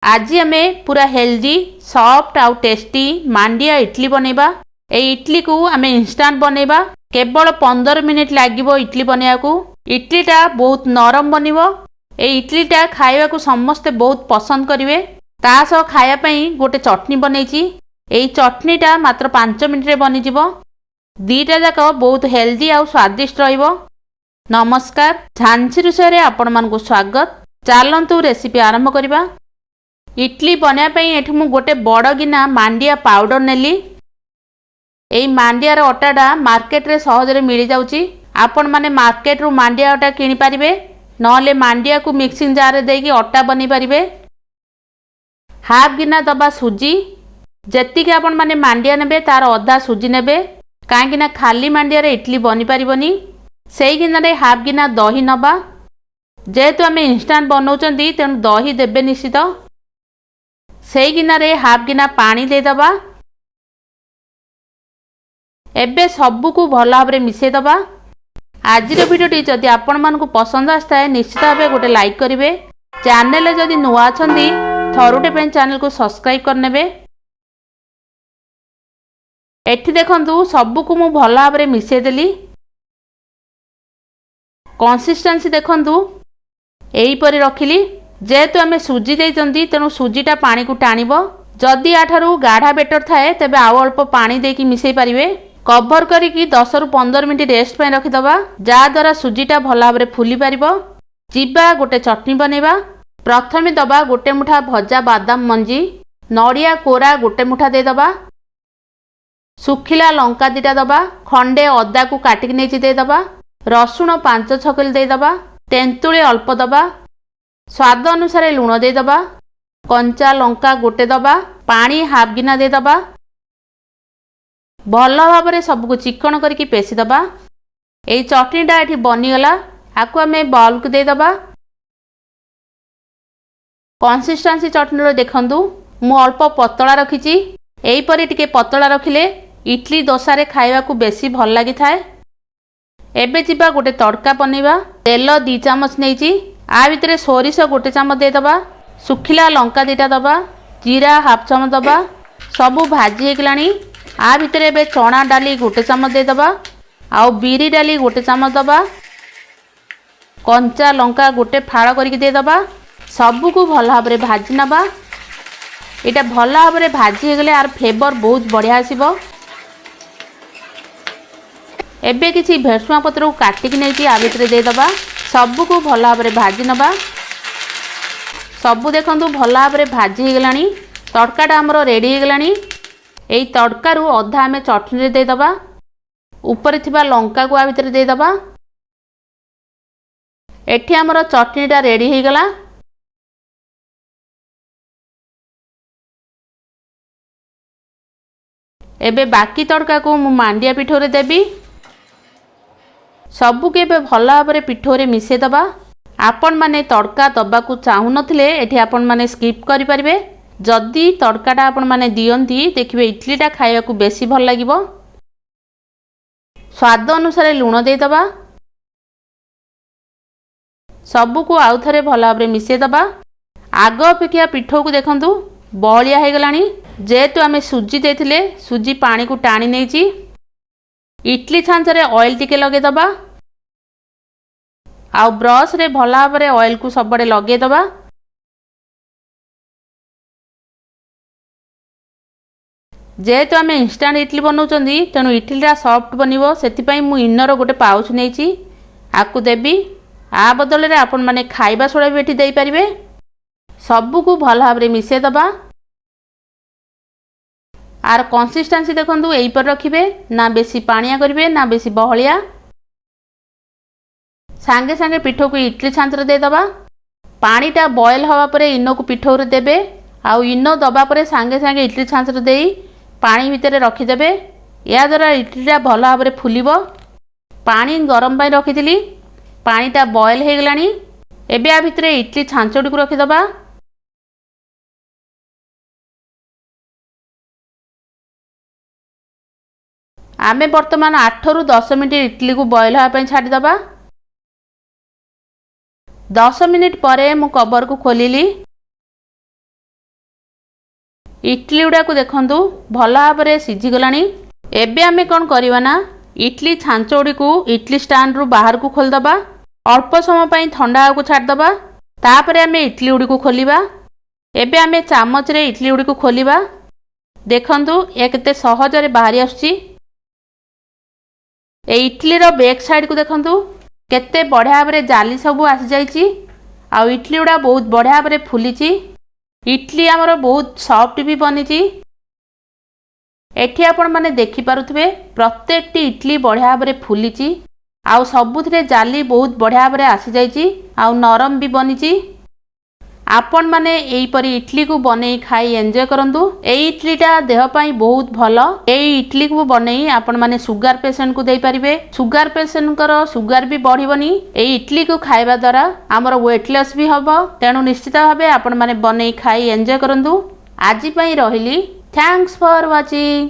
आज आमे पूरा हेल्दी सॉफ्ट आउ टेस्टी मांडिया इडली बनेबा। ए इडली को आमे इंस्टेंट बनेबा। केवल 15 मिनिट लागिबो इडली बनेया को। इडलीटा बहुत नरम बनिबो। ए इडलीटा खाइबा को समस्ते बहुत पसंद करिवे। ता सह खाया पई गोटे चटनी बनैची। ए चटनीटा मात्र 5 मिनिट रे बनि जिवो। दीटा जाक बहुत हेल्दी आउ स्वादिष्ट रहिबो। नमस्कार, झांसी रुषय रे आपण मानकु स्वागत। चालंतु रेसिपी आरंभ करिबा। इडली बना एठी मु गोटे बड़ गिना मांडिया पाउडर नेली। एई मांडिया रो अटाडा मार्केट रे सहज रे मिली जाउची। आपण माने मार्केट रो मांडिया अटा किनि पारिबे, नले मांडिया को मिक्सिंग जार रे देकी अटा बनी पारिबे। हाफ गिना दबा सुजी। जेति के आपण माने मांडिया नेबे तार आधा सुजी नेबे, काहे किना खाली मांडिया रे इडली बनी पारिबोनी। सेई गिना रे हाफ गिना दही नबा। जेहेतु आमे इंस्टेंट बनाउचंदी तेनु दही देबे निश्चित। सेई गिना रे हाफ गिना पानी दे दबा। एबे सबु को भल भाबरे मिसे दबा। आज रो वीडियोटी जदि आपण मानकु पसंद आस्ताए निश्चित भाबे गोटे लाइक करिवे। चैनल रे जदि नुवा अछंदी थरुटे पे चैनल को सब्सक्राइब करनेबे। एठी देखंतु सबु को मु भल भाबरे मिसे देली। कंसिस्टेंसी देखंतु एई परि रखिली। जेहेतु आमे सुजी देइचंदी तेनु सुजीटा पानी को टाणिबो। जदि आठारु गाढ़ा बेटर थाए तेबे आउ अल्प पानी देकी मिसेई पारिबे। कवर करिकी 10 रु 15 मिनिट रेस्ट पे रखि दबा, जा द्वारा सुजीटा भल भाबरे फुली पारिबो। जिबा गोटे चटनी बनेबा। प्रथमे दबा गोटे मुठा भजा बादाम मंजी, नड़िया कोरा गोटे मुठा दे दबा, सुखिला लंका दिटा दबा, खंडे अदा को काटिक नेची दे दबा, रसुण 5-6 किलो दे दबा, तेंतुली अल्प दबा, स्वाद अनुसार लुण दे दबा, कंचा लंका गोटे दबा, पानी हाफ गिना दे दबा। भल भाबरे सबको चिकन करके पेसी दबा। एई चटनीटा एठी बनी गला। आकु आमे बाउल को दे दबा। कंसिस्टेंसी चटनी रो देखंतु मु अल्प पतला रखिची। एई परि टिके पतला रखिले इडली डोसा रे खाइबा को बेसी भल लागि थाए। एबे जिबा गोटे तड़का बनेबा। तेल 2 चामच नेची। आ भितरे सोरिष गोटे चामच दे दबा, सुखिला लंका दिटा दबा, जीरा हाफ चामच दबा। सबु भाजी हेगलानी। आ भितरे एबे चना डाली गोटे चामच दे दबा, आउ बिरी डाली गोटे चामच दबा, कंचा लंका गोटे फाड़ करके दे दबा। सबु को भल भाबरे भाजी नबा। एटा भल भाबरे भाजी हेगले आर फ्लेवर बहुत बढ़िया आसीबो। एबे किछि भेसुआ पत्र को काटिक नेकी आ भितरे दे दबा। सबु को भल भाबरे भाजी नबा। सबु देखंतु भल भाबरे भाजी हेगलानी। तड़काटा हमरो रेडी हेगलानी। एई तड़का रु अधा आमे चटनी रे दे दबा। ऊपर थिबा लंका को आ भितरे दे दबा। एठी हमरो चटनीटा रेडी हे गला। एबे बाकी तड़का को मु मांडिया पिठो रे देबी। सबु के बे भल भाबरे पिठो रे मिसे दबा। आपण माने तड़का दबा को चाहू नथिले एठी आपण माने स्किप करि परिबे। जदी तड़काटा आपण माने दियंती देखिबे इडलीटा खाइबा को बेसी भल लागिबो। स्वाद अनुसार लुण दे दबा। सबु को आउ थरे भल भाबरे मिसे दबा। आग अपेक्षा पिठो को देखंतु बहलिया हे गलानी। जेहेतु आमे सुजी देथिले सुजी पानी को टाणी नेची। इडली छांच रे ऑयल टिके लगे दबा। आउ ब्रश रे भल भाबरे ऑयल को सबडे लगे दबा। जेहेतु आमे इंस्टेंट इडली बनाउचंदी तेनु इडलीटा सॉफ्ट बनिबो। सेति पई मु इनर गोटे पाउच नेची। आकु देबी। आ बदल रे आपण माने खाइबा सोडा भी एठी देई परिबे। सबु को भल भाबरे मिसे दबा। आर कंसिस्टेंसी देखंतु एई पर रखिबे, ना बेसी पानिया करिवे ना बेसी बहलिया। सांगे सांगे पिठो को इडली छांच रे दे दबा। पानीटा बॉयल हवा परे इनो को पिठो रे देबे। आउ इनो दबा परे सांगे सांगे इडली छांच रे देई पानी भितरे रखि देबे। या द्वारा इडलीटा भल भाबरे फुलिबो। पानी गरम पई रखिथिली। पानीटा बॉयल हे गलानी। एबे आ भितरे इडली छांचडी को रखि दबा। आमे वर्तमान 8 रु 10 मिनिट इडली को बॉयल हवा पई छाडी दबा। 10 मिनिट परे मु कवर को खोलिली। इडली गुड़ा को देखंतु भल भाव में सीझीगलानी। एबे आमे कौन करवा ना इडली छांचोड़ी को इडली स्टैंड रु बाहर को खोलदबा। अल्प समय पई ठंडा को छाड़दबा। तापरे आमे इडली गुड़ी को खोलिबा। एबे आमे चामच रे इडली गुड़ी को खोलिबा। देखंतु ये केते सहज रे बाहरी आछी। ए इडली रो बैक साइड को देखंतु केते बढ़िया भाव जाली सब आसी जाइची। आ इडली गुड़ा बहुत बढ़िया भाव फुलीची। इडली आमर बहुत सॉफ्ट भी बनीची। एठी आपण माने देखि पारुथबे प्रत्येक टी इडली बढ़िया भाव फुलीची। आउ सबुथिरे जाली बहुत बढ़िया भाव आसी जाइची। आउ नरम भी बनीची। आपण माने एई परी इडली को बनेई खाई एंजॉय करंतु। एई इडलीटा देह पाई बहुत भलो। एई इडली को बनेई आपण माने सुगर पेशेंट को देई परिबे। सुगर पेशेंट कर सुगर भी बढ़िबनी। एई इडली को खाइबा द्वारा हमर वेट लॉस भी हबो। तेणु निश्चित भाबे आपण माने बनेई खाई एंजॉय करंतु। आजि पई रहिली। Thanks for watching.